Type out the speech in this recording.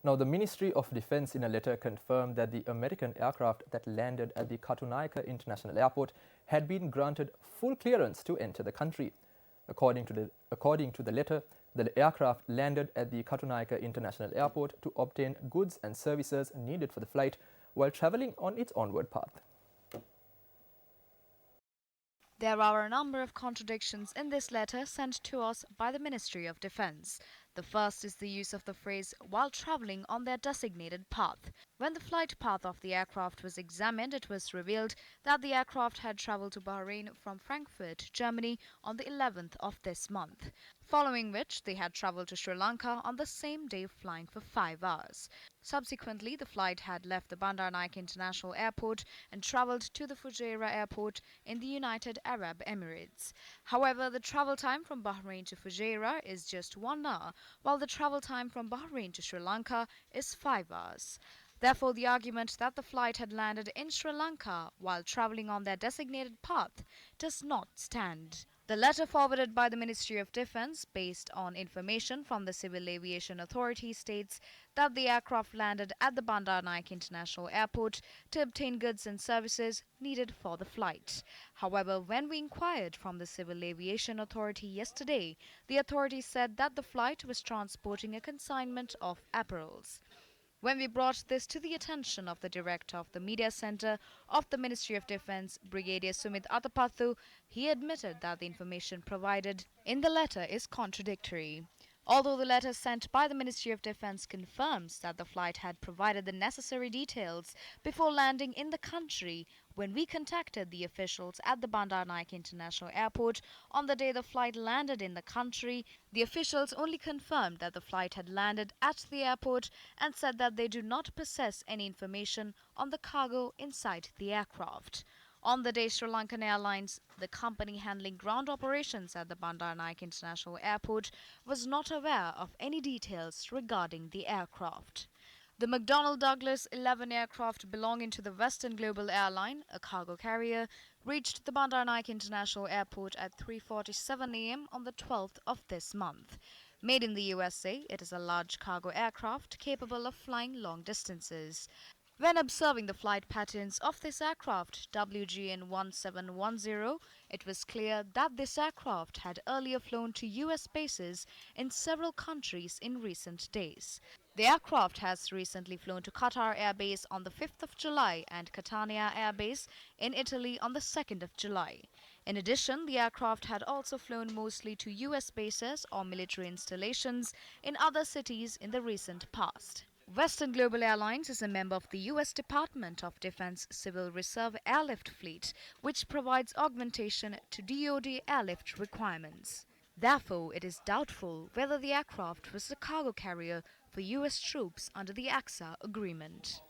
Now, the Ministry of Defense in a letter confirmed that the American aircraft that landed at the Katonaika International Airport had been granted full clearance to enter the country. According to the letter, the aircraft landed at the Katonaika International Airport to obtain goods and services needed for the flight while traveling on its onward path. There are a number of contradictions in this letter sent to us by the Ministry of Defense. The first is the use of the phrase "while traveling on their designated path." When the flight path of the aircraft was examined, it was revealed that the aircraft had traveled to Bahrain from Frankfurt, Germany on the 11th of this month, following which they had traveled to Sri Lanka on the same day, flying for 5 hours. Subsequently, the flight had left the Bandar Naik International Airport and traveled to the Fujairah Airport in the United Arab Emirates. However, the travel time from Bahrain to Fujairah is just 1 hour, while the travel time from Bahrain to Sri Lanka is 5 hours. Therefore, the argument that the flight had landed in Sri Lanka while traveling on their designated path does not stand. The letter forwarded by the Ministry of Defense, based on information from the Civil Aviation Authority, states that the aircraft landed at the Bandar Naik International Airport to obtain goods and services needed for the flight. However, when we inquired from the Civil Aviation Authority yesterday, the authority said that the flight was transporting a consignment of apparels. When we brought this to the attention of the director of the media center of the Ministry of Defense, Brigadier Sumit Atapathu, he admitted that the information provided in the letter is contradictory. Although the letter sent by the Ministry of Defense confirms that the flight had provided the necessary details before landing in the country, when we contacted the officials at the Bandar Naik International Airport on the day the flight landed in the country, the officials only confirmed that the flight had landed at the airport and said that they do not possess any information on the cargo inside the aircraft. On the day, Sri Lankan Airlines, the company handling ground operations at the Bandar Naik International Airport, was not aware of any details regarding the aircraft. The McDonnell Douglas 11 aircraft belonging to the Western Global Airline, a cargo carrier, reached the Bandar Naik International Airport at 3:47 a.m. on the 12th of this month. Made in the USA, it is a large cargo aircraft capable of flying long distances. When observing the flight patterns of this aircraft, WGN 1710, it was clear that this aircraft had earlier flown to US bases in several countries in recent days. The aircraft has recently flown to Qatar Air Base on the 5th of July and Catania Air Base in Italy on the 2nd of July. In addition, the aircraft had also flown mostly to US bases or military installations in other cities in the recent past. Western Global Airlines is a member of the U.S. Department of Defense Civil Reserve Airlift Fleet, which provides augmentation to DoD airlift requirements. Therefore, it is doubtful whether the aircraft was a cargo carrier for U.S. troops under the AXA agreement.